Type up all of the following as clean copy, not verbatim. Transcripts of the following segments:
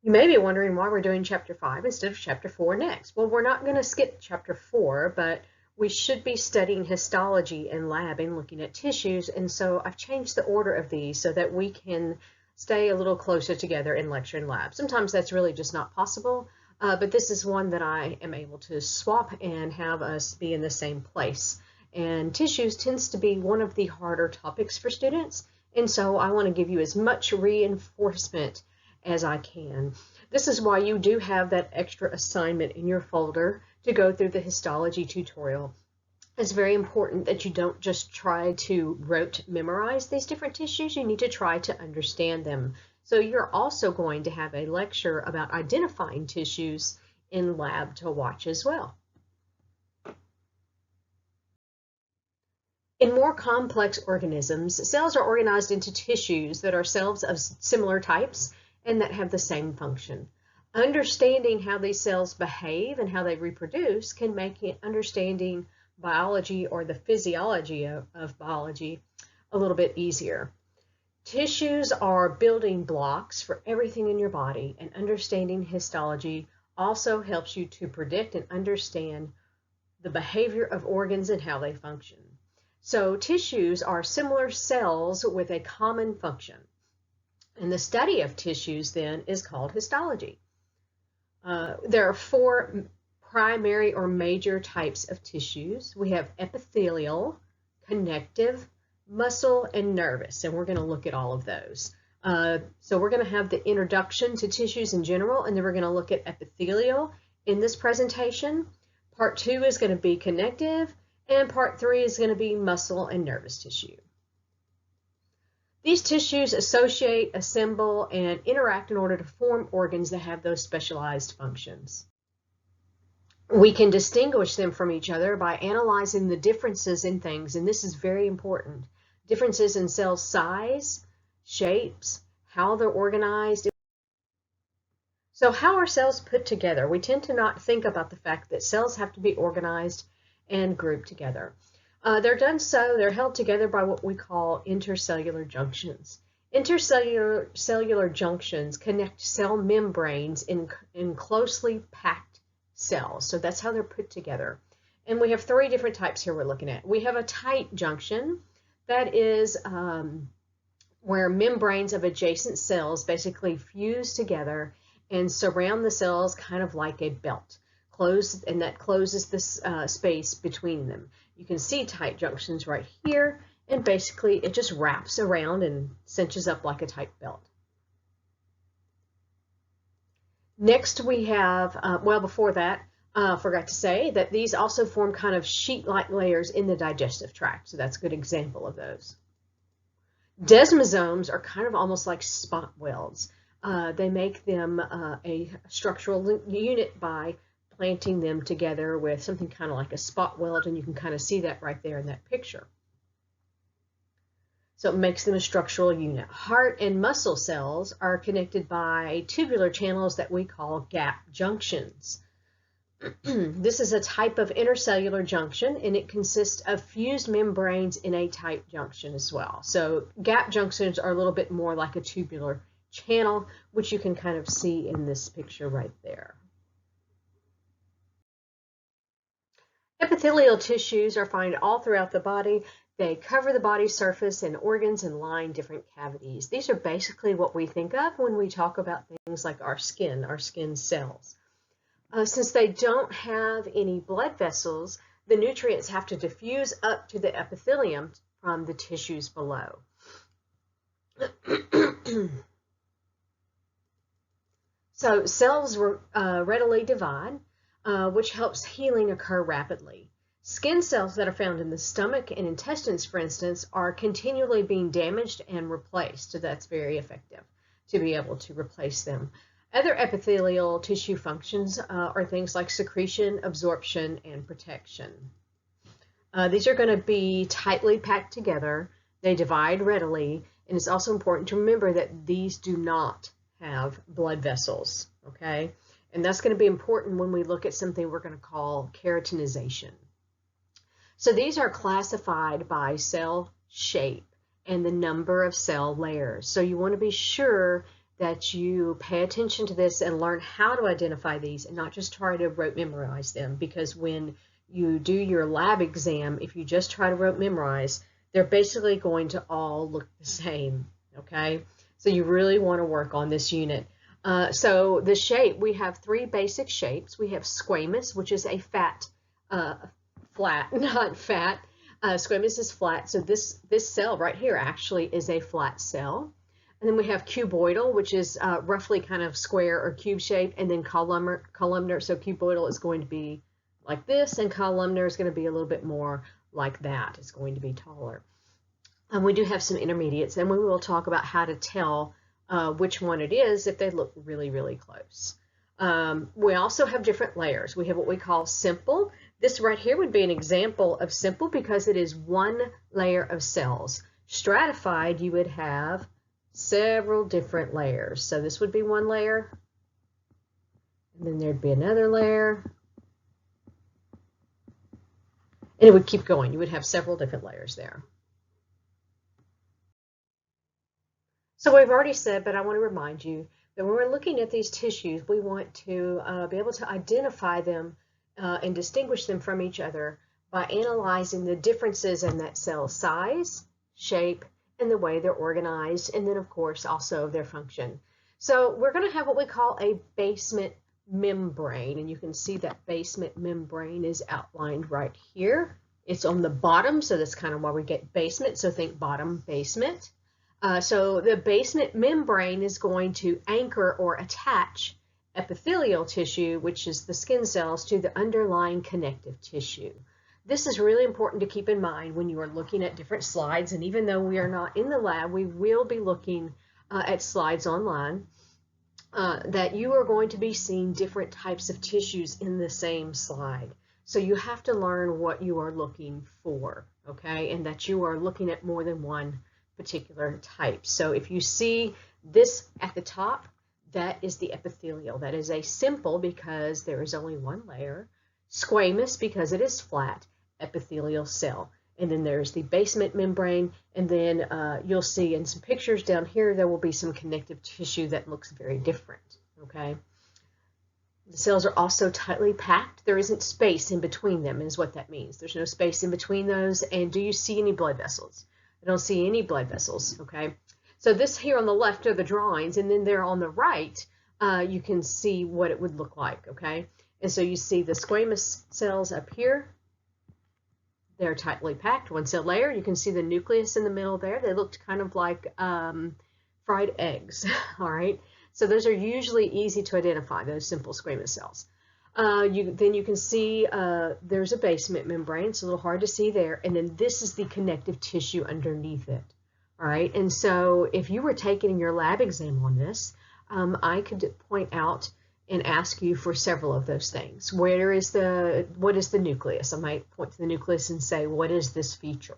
You may be wondering why we're doing chapter 5 instead of chapter 4 next. Well, we're not going to skip chapter 4, but we should be studying histology in lab and looking at tissues, and so I've changed the order of these so that we can stay a little closer together in lecture and lab. Sometimes that's really just not possible, but this is one that I am able to swap and have us be in the same place. And tissues tends to be one of the harder topics for students, and so I want to give you as much reinforcement as I can. This is why you do have that extra assignment in your folder to go through the histology tutorial. It's very important that you don't just try to rote memorize these different tissues. You need to try to understand them. So you're also going to have a lecture about identifying tissues in lab to watch as well. In more complex organisms, cells are organized into tissues that are cells of similar types and that have the same function. Understanding how these cells behave and how they reproduce can make understanding biology or the physiology of biology a little bit easier. Tissues are building blocks for everything in your body, and understanding histology also helps you to predict and understand the behavior of organs and how they function. So tissues are similar cells with a common function. And the study of tissues then is called histology. There are 4 primary or major types of tissues. We have epithelial, connective, muscle, and nervous, and we're going to look at all of those. So we're going to have the introduction to tissues in general, and then we're going to look at epithelial in this presentation. Part 2 is going to be connective, and part 3 is going to be muscle and nervous tissue. These tissues associate, assemble, and interact in order to form organs that have those specialized functions. We can distinguish them from each other by analyzing the differences in things, and this is very important. Differences in cell size, shapes, how they're organized. So how are cells put together? We tend to not think about the fact that cells have to be organized and grouped together. They're held together by what we call intercellular junctions. Intercellular junctions connect cell membranes in closely packed cells. So that's how they're put together. And we have 3 different types here we're looking at. We have a tight junction. That is where membranes of adjacent cells basically fuse together and surround the cells kind of like a belt. And that closes this space between them. You can see tight junctions right here, and basically it just wraps around and cinches up like a tight belt. Next we have, well before that, forgot to say that these also form kind of sheet-like layers in the digestive tract, so that's a good example of those. Desmosomes are kind of almost like spot welds. They make them a structural unit by planting them together with something kind of like a spot weld, and you can kind of see that right there in that picture. So it makes them a structural unit. Heart and muscle cells are connected by tubular channels that we call gap junctions. This is a type of intercellular junction, and it consists of fused membranes in a tight junction as well. So gap junctions are a little bit more like a tubular channel, which you can kind of see in this picture right there. Epithelial tissues are found all throughout the body. They cover the body surface and organs and line different cavities. These are basically what we think of when we talk about things like our skin cells. Since they don't have any blood vessels, the nutrients have to diffuse up to the epithelium from the tissues below. So cells readily divide, which helps healing occur rapidly. Skin cells that are found in the stomach and intestines, for instance, are continually being damaged and replaced, so that's very effective to be able to replace them. Other epithelial tissue functions are things like secretion, absorption, and protection. These are going to be tightly packed together. They divide readily, and it's also important to remember that these do not have blood vessels, okay? And that's going to be important when we look at something we're going to call keratinization. So these are classified by cell shape and the number of cell layers. So you want to be sure that you pay attention to this and learn how to identify these and not just try to rote memorize them, because when you do your lab exam, if you just try to rote memorize, they're basically going to all look the same, okay? So you really want to work on this unit. So the shape, we have three basic shapes. We have squamous, which is a flat, not fat. Squamous is flat, so this cell right here actually is a flat cell. And then we have cuboidal, which is roughly kind of square or cube shaped, and then columnar. So cuboidal is going to be like this, and columnar is going to be a little bit more like that. It's going to be taller. And we do have some intermediates, and we will talk about how to tell which one it is if they look really, really close. We also have different layers. We have what we call simple. This right here would be an example of simple because it is one layer of cells. Stratified, you would have several different layers. So this would be one layer, and then there'd be another layer, and it would keep going. You would have several different layers there. So we've already said, but I want to remind you that when we're looking at these tissues, we want to be able to identify them and distinguish them from each other by analyzing the differences in that cell size, shape, and the way they're organized, and then of course also their function. So we're going to have what we call a basement membrane, and you can see that basement membrane is outlined right here. It's on the bottom, so that's kind of why we get basement, so think bottom basement. So the basement membrane is going to anchor or attach epithelial tissue, which is the skin cells, to the underlying connective tissue. This is really important to keep in mind when you are looking at different slides, and even though we are not in the lab, we will be looking at slides online, that you are going to be seeing different types of tissues in the same slide. So you have to learn what you are looking for, okay, and that you are looking at more than one particular type. So if you see this at the top, that is the epithelial. That is a simple because there is only one layer. Squamous because it is flat, epithelial cell. And then there's the basement membrane, and then you'll see in some pictures down here there will be some connective tissue that looks very different, okay? The cells are also tightly packed. There isn't space in between them is what that means. There's no space in between those. And do you see any blood vessels? I don't see any blood vessels, okay? So this here on the left are the drawings, and then there on the right, you can see what it would look like, okay? And so you see the squamous cells up here. They're tightly packed, one cell layer. You can see the nucleus in the middle there. They looked kind of like fried eggs, all right? So those are usually easy to identify, those simple squamous cells. Then you can see there's a basement membrane. It's a little hard to see there. And then this is the connective tissue underneath it. All right. And so if you were taking your lab exam on this, I could point out and ask you for several of those things. What is the nucleus? I might point to the nucleus and say, what is this feature?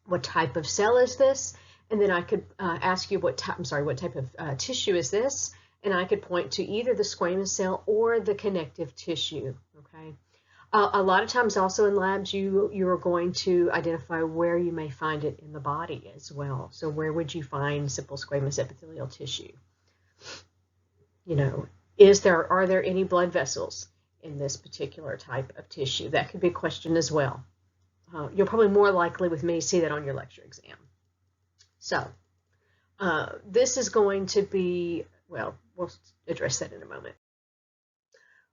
What type of cell is this? And then I could ask you what type of tissue is this? And I could point to either the squamous cell or the connective tissue, okay? A lot of times also in labs, you are going to identify where you may find it in the body as well. So where would you find simple squamous epithelial tissue? You know, are there any blood vessels in this particular type of tissue? That could be a question as well. You'll probably more likely with me see that on your lecture exam. So this is going to be, well, we'll address that in a moment.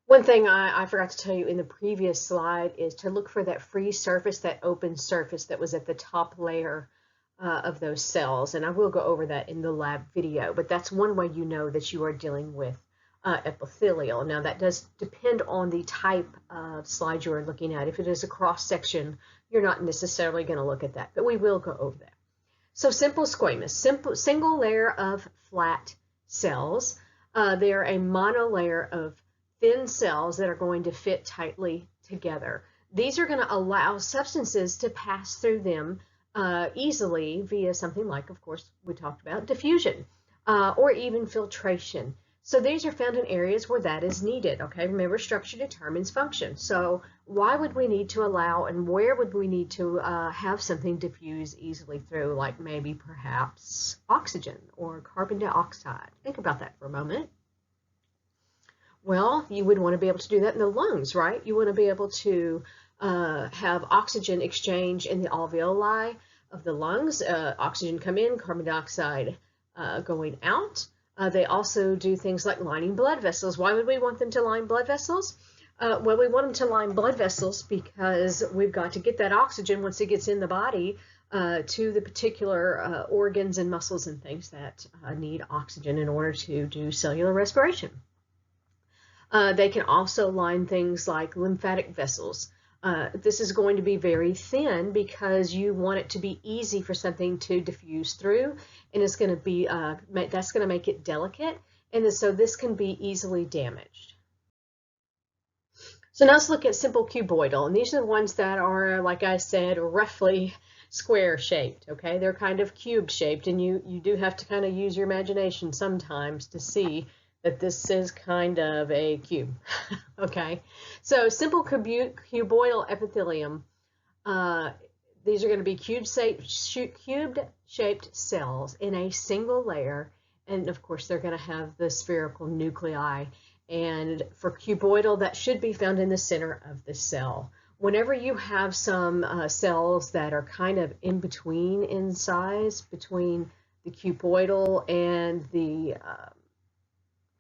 One thing I forgot to tell you in the previous slide is to look for that free surface, that open surface that was at the top layer of those cells. And I will go over that in the lab video, but that's one way you know that you are dealing with epithelial. Now that does depend on the type of slide you are looking at. If it is a cross section, you're not necessarily going to look at that, but we will go over that. So simple squamous, single layer of flat cells. They are a monolayer of thin cells that are going to fit tightly together. These are going to allow substances to pass through them easily via something like, of course, we talked about diffusion or even filtration. So these are found in areas where that is needed, okay? Remember, structure determines function. So why would we need to allow, and where would we need to have something diffuse easily through, like maybe perhaps oxygen or carbon dioxide? Think about that for a moment. Well, you would want to be able to do that in the lungs, right? You want to be able to have oxygen exchange in the alveoli of the lungs, oxygen come in, carbon dioxide going out. They also do things like lining blood vessels. Why would we want them to line blood vessels? Well, we want them to line blood vessels because we've got to get that oxygen once it gets in the body to the particular organs and muscles and things that need oxygen in order to do cellular respiration. They can also line things like lymphatic vessels. This is going to be very thin because you want it to be easy for something to diffuse through, and it's going to be that's going to make it delicate, and so this can be easily damaged. So now let's look at simple cuboidal, and these are the ones that are, like I said, roughly square shaped. Okay, they're kind of cube shaped, and you do have to kind of use your imagination sometimes to see that this is kind of a cube. Okay, so simple cuboidal epithelium. These are going to be cube-shaped cells in a single layer, and of course they're going to have the spherical nuclei. And for cuboidal, that should be found in the center of the cell. Whenever you have some cells that are kind of in between in size, between the cuboidal and the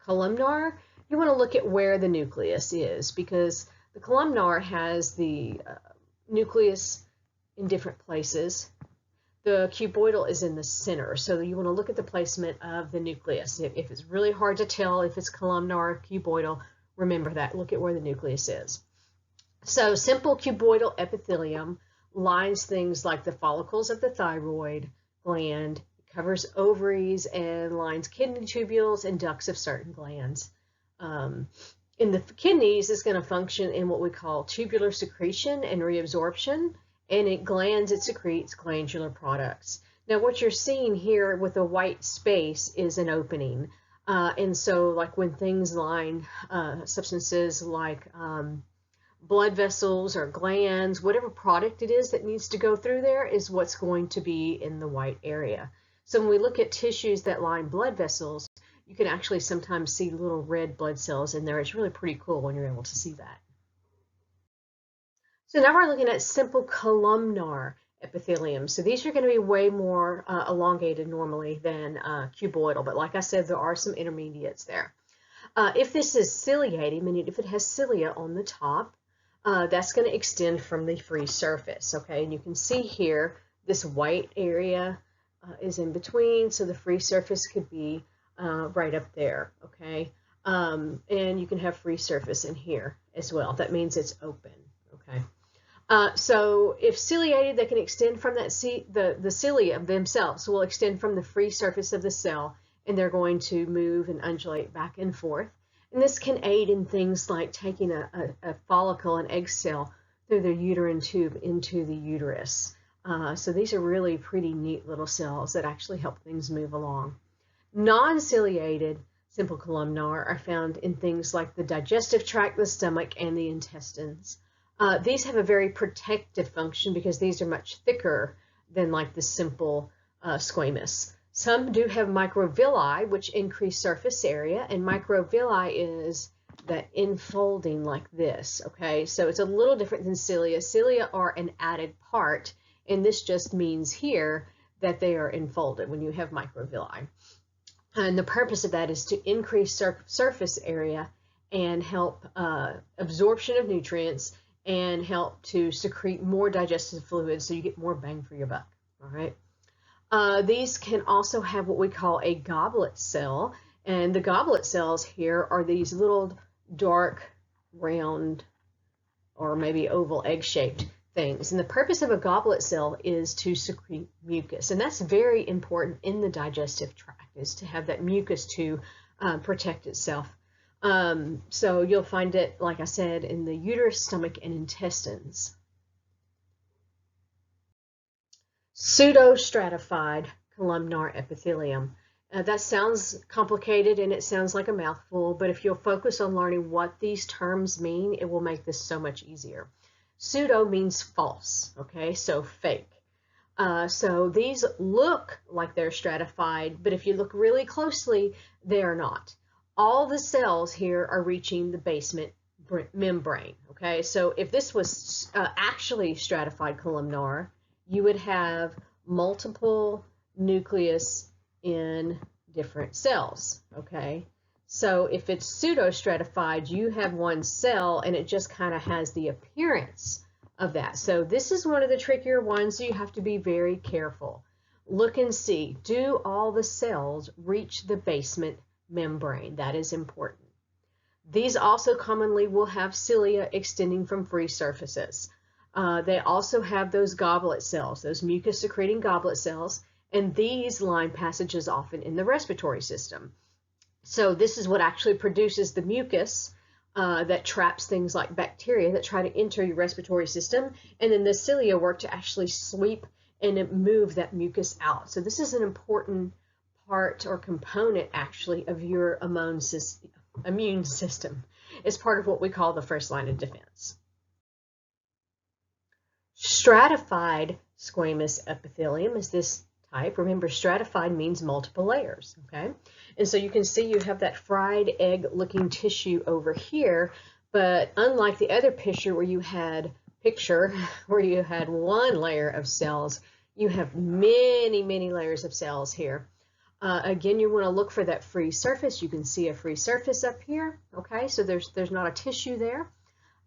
columnar, you want to look at where the nucleus is, because the columnar has the nucleus in different places. The cuboidal is in the center, so you want to look at the placement of the nucleus. If it's really hard to tell if it's columnar or cuboidal, remember that. Look at where the nucleus is. So simple cuboidal epithelium lines things like the follicles of the thyroid gland, covers ovaries, and lines kidney tubules and ducts of certain glands. In the kidneys, it's going to function in what we call tubular secretion and reabsorption, and in glands, it secretes glandular products. Now, what you're seeing here with the white space is an opening. And so, like when things line substances like blood vessels or glands, whatever product it is that needs to go through there is what's going to be in the white area. So when we look at tissues that line blood vessels, you can actually sometimes see little red blood cells in there. It's really pretty cool when you're able to see that. So now we're looking at simple columnar epithelium. So these are going to be way more elongated normally than cuboidal, but like I said, there are some intermediates there. If this is ciliated, meaning if it has cilia on the top, that's going to extend from the free surface, okay? And you can see here, this white area is in between, so the free surface could be right up there, okay? And you can have free surface in here as well. That means it's open, okay? So if ciliated, they can extend from that the cilia themselves will extend from the free surface of the cell, and they're going to move and undulate back and forth. And this can aid in things like taking a follicle, an egg cell, through the uterine tube into the uterus. So these are really pretty neat little cells that actually help things move along. Non-ciliated simple columnar are found in things like the digestive tract, the stomach, and the intestines. These have a very protective function because these are much thicker than like the simple squamous. Some do have microvilli, which increase surface area, and microvilli is that enfolding like this, okay? So it's a little different than cilia. Cilia are an added part, and this just means here that they are enfolded when you have microvilli. And the purpose of that is to increase surface area and help absorption of nutrients and help to secrete more digestive fluids so you get more bang for your buck, all right? These can also have what we call a goblet cell, and the goblet cells here are these little dark, round, or maybe oval egg-shaped things. And the purpose of a goblet cell is to secrete mucus, and that's very important in the digestive tract, is to have that mucus to protect itself. So you'll find it, like I said, in the uterus, stomach, and intestines. Pseudostratified columnar epithelium. That sounds complicated and it sounds like a mouthful, but if you'll focus on learning what these terms mean, it will make this so much easier. Pseudo means false, okay, so fake. So these look like they're stratified, but if you look really closely, they are not. All the cells here are reaching the basement membrane, okay? So if this was actually stratified columnar, you would have multiple nucleus in different cells, okay? So if it's pseudostratified, you have one cell and it just kind of has the appearance of that. So this is one of the trickier ones, so you have to be very careful. Look and see, do all the cells reach the basement membrane? That is important. These also commonly will have cilia extending from free surfaces. They also have those goblet cells, those mucus secreting goblet cells, and these line passages often in the respiratory system. So this is what actually produces the mucus that traps things like bacteria that try to enter your respiratory system, and then the cilia work to actually sweep and move that mucus out. So this is an important part or component actually of your immune system. It's part of what we call the first line of defense. Stratified squamous epithelium is this type. Remember, stratified means multiple layers, okay? And so you can see you have that fried egg looking tissue over here, but unlike the other picture where you had one layer of cells, you have many, many layers of cells here. Again, you want to look for that free surface. You can see a free surface up here, okay? So there's not a tissue there.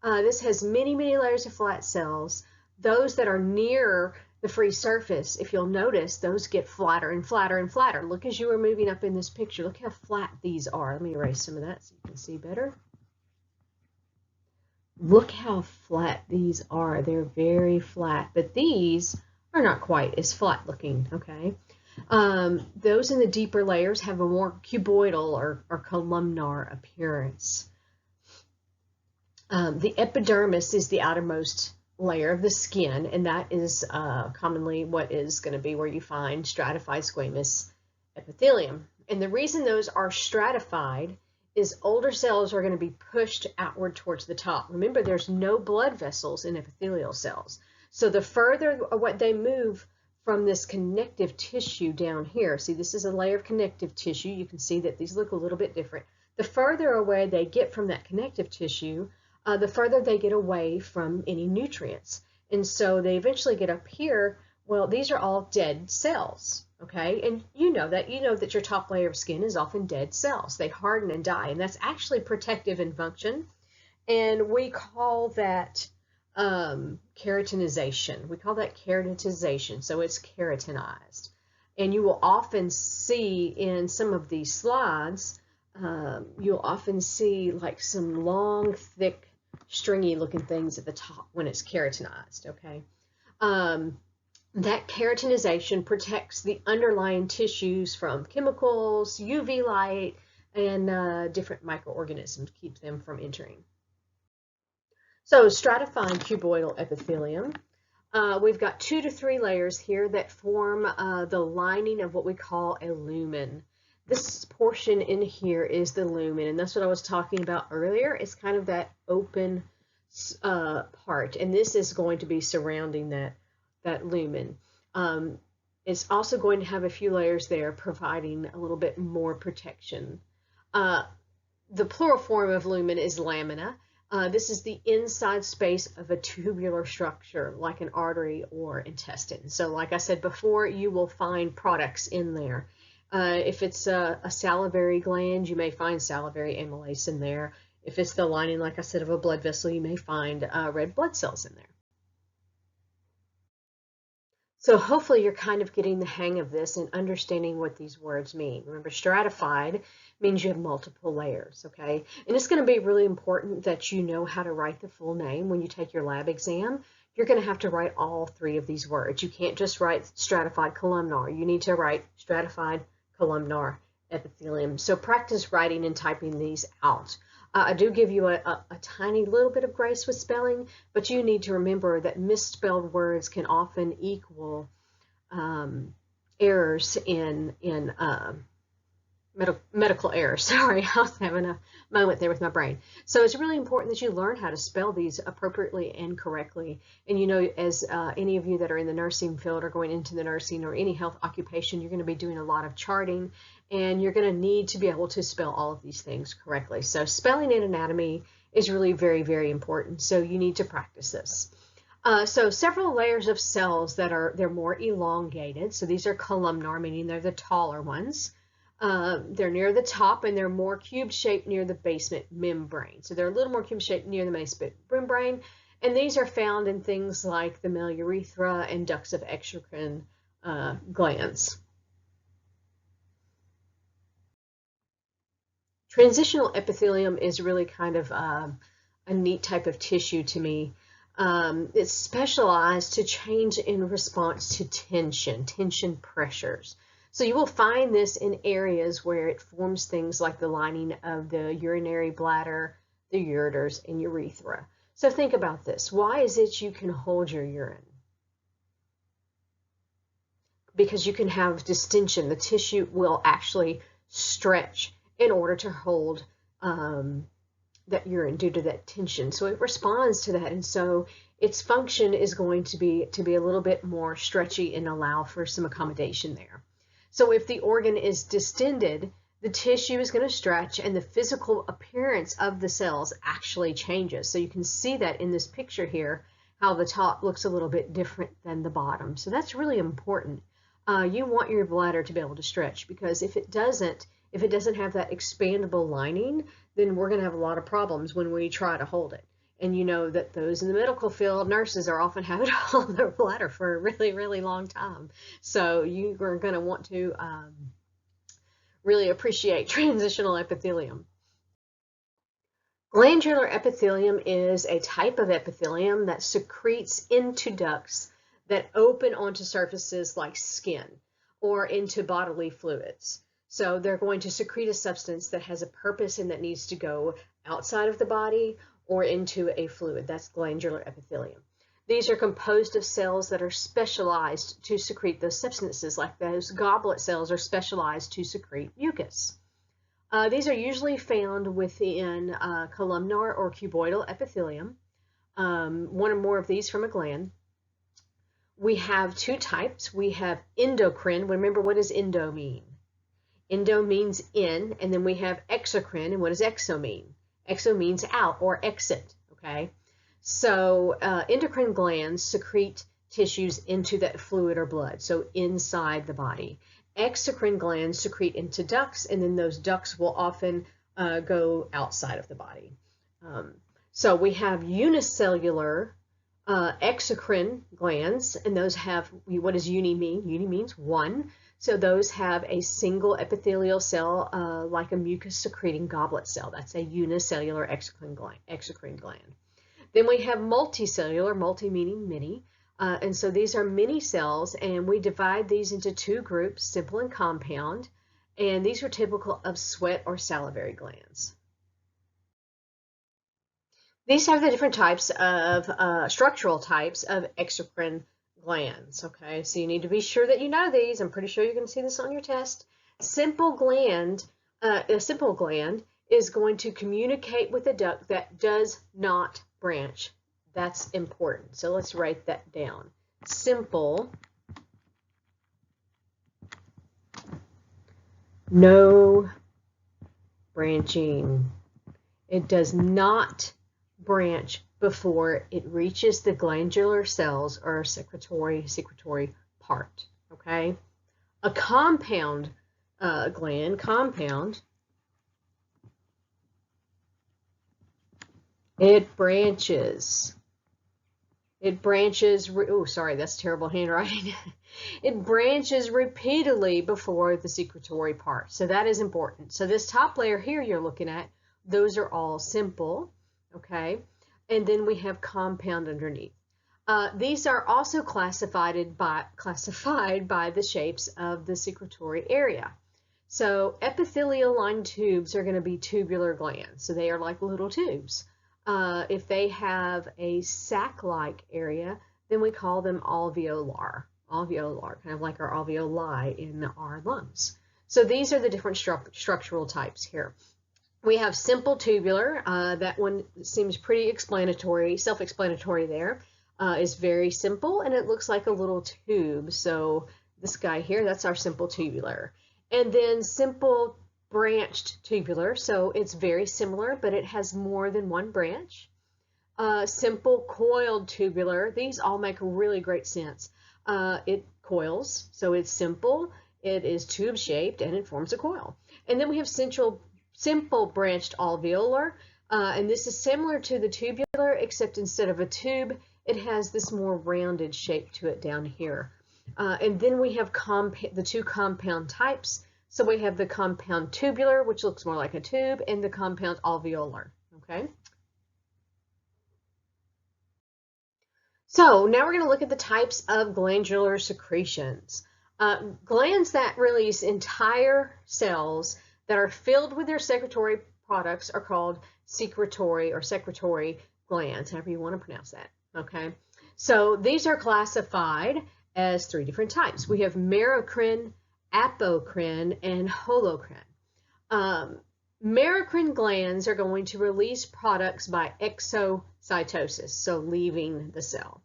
This has many, many layers of flat cells. Those that are near the free surface, if you'll notice, those get flatter and flatter and flatter. Look as you are moving up in this picture. Look how flat these are. Let me erase some of that so you can see better. Look how flat these are. They're very flat, but these are not quite as flat looking, okay? Those in the deeper layers have a more cuboidal or columnar appearance. The epidermis is the outermost layer of the skin, and that is commonly what is going to be where you find stratified squamous epithelium. And the reason those are stratified is older cells are going to be pushed outward towards the top. Remember, there's no blood vessels in epithelial cells. So the further what they move from this connective tissue down here, see this is a layer of connective tissue. You can see that these look a little bit different. The further away they get from that connective tissue, the further they get away from any nutrients. And so they eventually get up here. Well, these are all dead cells, okay? And you know that your top layer of skin is often dead cells. They harden and die, and that's actually protective in function. And we call that keratinization. We call that keratization, so it's keratinized. And you will often see in some of these slides, you'll often see like some long, thick, stringy looking things at the top when it's keratinized, okay? That keratinization protects the underlying tissues from chemicals, UV light, and different microorganisms, keep them from entering. So stratified cuboidal epithelium, we've got 2 to 3 layers here that form the lining of what we call a lumen. This portion in here is the lumen, and that's what I was talking about earlier. It's kind of that open part, and this is going to be surrounding that lumen. It's also going to have a few layers there, providing a little bit more protection. The plural form of lumen is lamina. This is the inside space of a tubular structure, like an artery or intestine. So like I said before, you will find products in there. If it's a salivary gland, you may find salivary amylase in there. If it's the lining, like I said, of a blood vessel, you may find red blood cells in there. So hopefully you're kind of getting the hang of this and understanding what these words mean. Remember, stratified means you have multiple layers, okay? And it's going to be really important that you know how to write the full name when you take your lab exam. You're going to have to write all 3 of these words. You can't just write stratified columnar. You need to write stratified columnar epithelium. So practice writing and typing these out. I do give you a tiny little bit of grace with spelling, but you need to remember that misspelled words can often equal errors in medical error. Sorry, I was having a moment there with my brain. So it's really important that you learn how to spell these appropriately and correctly. And you know, as any of you that are in the nursing field or going into the nursing or any health occupation, you're going to be doing a lot of charting, and you're going to need to be able to spell all of these things correctly. So spelling and anatomy is really very, very important. So you need to practice this. So several layers of cells they're more elongated. So these are columnar, meaning they're the taller ones. They're near the top, and they're more cube-shaped near the basement membrane. So they're a little more cube-shaped near the basement membrane, and these are found in things like the male urethra and ducts of exocrine glands. Transitional epithelium is really kind of a neat type of tissue to me. It's specialized to change in response to tension pressures. So you will find this in areas where it forms things like the lining of the urinary bladder, the ureters, and urethra. So think about this. Why is it you can hold your urine? Because you can have distension. The tissue will actually stretch in order to hold that urine due to that tension. So it responds to that, and so its function is going to be a little bit more stretchy and allow for some accommodation there. So if the organ is distended, the tissue is going to stretch, and the physical appearance of the cells actually changes. So you can see that in this picture here, how the top looks a little bit different than the bottom. So that's really important. You want your bladder to be able to stretch, because if it doesn't have that expandable lining, then we're going to have a lot of problems when we try to hold it. And you know that those in the medical field, nurses are often having to hold their bladder for a really, really long time. So you are going to want to really appreciate transitional epithelium. Glandular epithelium is a type of epithelium that secretes into ducts that open onto surfaces like skin or into bodily fluids. So they're going to secrete a substance that has a purpose and that needs to go outside of the body or into a fluid. That's glandular epithelium. These are composed of cells that are specialized to secrete those substances, like those goblet cells are specialized to secrete mucus. These are usually found within columnar or cuboidal epithelium, one or more of these from a gland. We have two types. We have endocrine. Remember, what does endo mean? Endo means in, and then we have exocrine, and what does exo mean? Exo means out or exit, okay? So endocrine glands secrete tissues into that fluid or blood, so inside the body. Exocrine glands secrete into ducts, and then those ducts will often go outside of the body. So we have unicellular exocrine glands, and those have, what does uni mean? Uni means one. So those have a single epithelial cell, like a mucus-secreting goblet cell. That's a unicellular exocrine gland. Then we have multicellular, multi meaning many, and so these are many cells, and we divide these into two groups, simple and compound, and these are typical of sweat or salivary glands. These have the different types of structural types of exocrine glands, okay? So you need to be sure that you know these. I'm pretty sure you're going to see this on your test. A simple gland is going to communicate with a duct that does not branch. That's important. So let's write that down. Simple, no branching. It does not branch before it reaches the glandular cells or secretory part, okay? A compound gland, it branches. Oh, sorry, that's terrible handwriting. It branches repeatedly before the secretory part. So that is important. So this top layer here you're looking at, those are all simple, okay? And then we have compound underneath. These are also classified by the shapes of the secretory area. So epithelial lined tubes are going to be tubular glands. So they are like little tubes. If they have a sac-like area, then we call them alveolar, kind of like our alveoli in our lungs. So these are the different structural types here. We have simple tubular. That one seems pretty explanatory, self-explanatory there. Is very simple, and it looks like a little tube. So this guy here, that's our simple tubular. And then simple branched tubular, so it's very similar, but it has more than one branch. Simple coiled tubular, these all make really great sense. It coils, so it's simple, it is tube shaped, and it forms a coil. And then we have simple branched alveolar, and this is similar to the tubular, except instead of a tube, it has this more rounded shape to it down here. And then we have the two compound types. So we have the compound tubular, which looks more like a tube, and the compound alveolar, okay? So now we're going to look at the types of glandular secretions. Glands that release entire cells that are filled with their secretory products are called secretory glands, however you want to pronounce that. Okay, so these are classified as three different types. We have merocrine, apocrine, and holocrine. Merocrine glands are going to release products by exocytosis, so leaving the cell.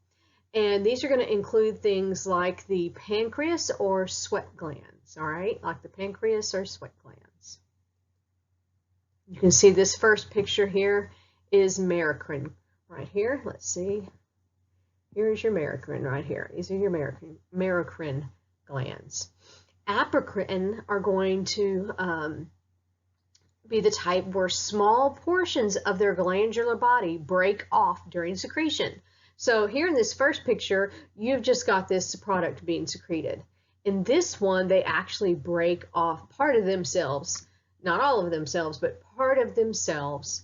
And these are going to include things like the pancreas or sweat glands, all right, like the pancreas or sweat glands. You can see this first picture here is merocrine right here. Let's see. Here's your merocrine right here. These are your merocrine glands. Apocrine are going to be the type where small portions of their glandular body break off during secretion. So here in this first picture, you've just got this product being secreted. In this one, they actually break off part of themselves, not all of themselves, but part of themselves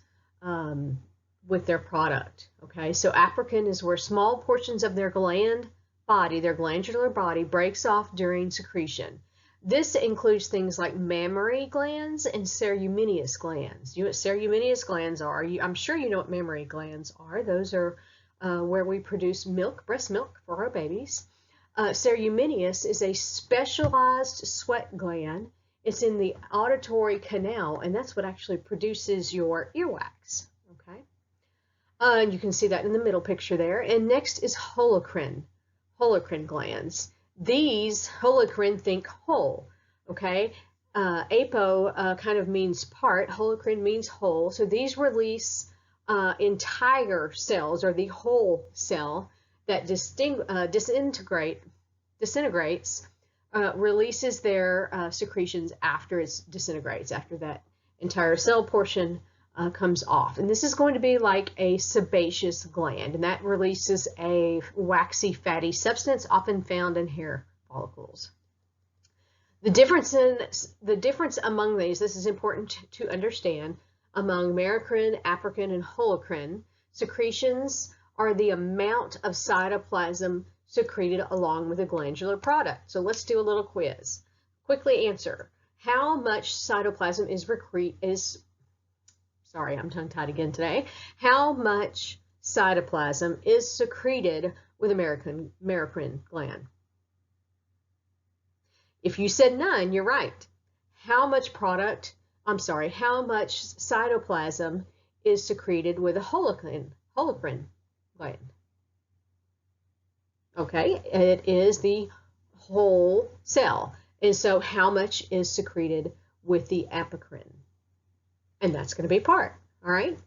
with their product. Okay, so apocrine is where small portions of their glandular body breaks off during secretion. This includes things like mammary glands and ceruminous glands. You know what ceruminous glands are? I'm sure you know what mammary glands are. Those are where we produce milk, breast milk for our babies. Ceruminous is a specialized sweat gland. It's in the auditory canal, and that's what actually produces your earwax. Okay, and you can see that in the middle picture there. And next is holocrine glands. These holocrine, think whole, okay? Apo kind of means part, holocrine means whole. So these release entire cells, or the whole cell that disintegrates, releases their secretions after it disintegrates, after that entire cell portion comes off. And this is going to be like a sebaceous gland, and that releases a waxy fatty substance often found in hair follicles. The difference among these, this is important to understand, among merocrine, apocrine, and holocrine secretions are the amount of cytoplasm secreted along with the glandular product. So let's do a little quiz. Quickly answer. How much cytoplasm sorry, I'm tongue-tied again today. How much cytoplasm is secreted with a merocrine gland? If you said none, you're right. How much cytoplasm is secreted with a holocrine gland? Okay, it is the whole cell. And so how much is secreted with the apocrine? And that's going to be part, all right?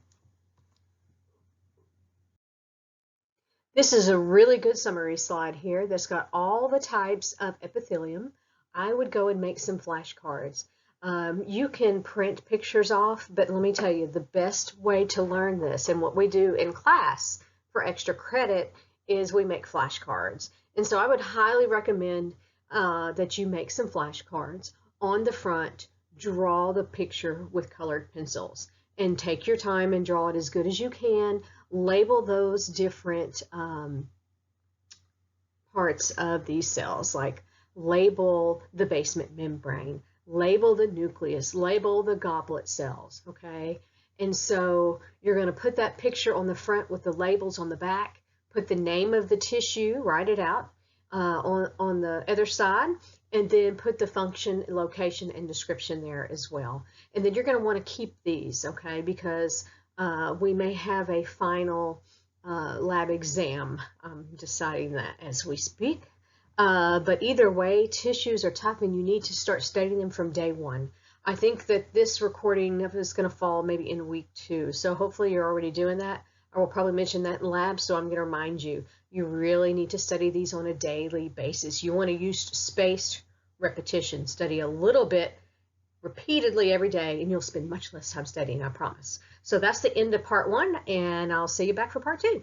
This is a really good summary slide here that's got all the types of epithelium. I would go and make some flashcards. You can print pictures off, but let me tell you, the best way to learn this, and what we do in class for extra credit, is we make flashcards. And so I would highly recommend that you make some flashcards. On the front, draw the picture with colored pencils, and take your time and draw it as good as you can. Label those different parts of these cells, like label the basement membrane, label the nucleus, label the goblet cells, okay? And so you're going to put that picture on the front with the labels on the back, put the name of the tissue, write it out on the other side, and then put the function, location, and description there as well. And then you're going to want to keep these, okay, because we may have a final lab exam. I'm deciding that as we speak. But either way, tissues are tough and you need to start studying them from day one. I think that this recording is going to fall maybe in week 2. So hopefully you're already doing that. I will probably mention that in lab, so I'm going to remind you, you really need to study these on a daily basis. You want to use spaced repetition. Study a little bit repeatedly every day, and you'll spend much less time studying, I promise. So that's the end of part 1, and I'll see you back for part 2.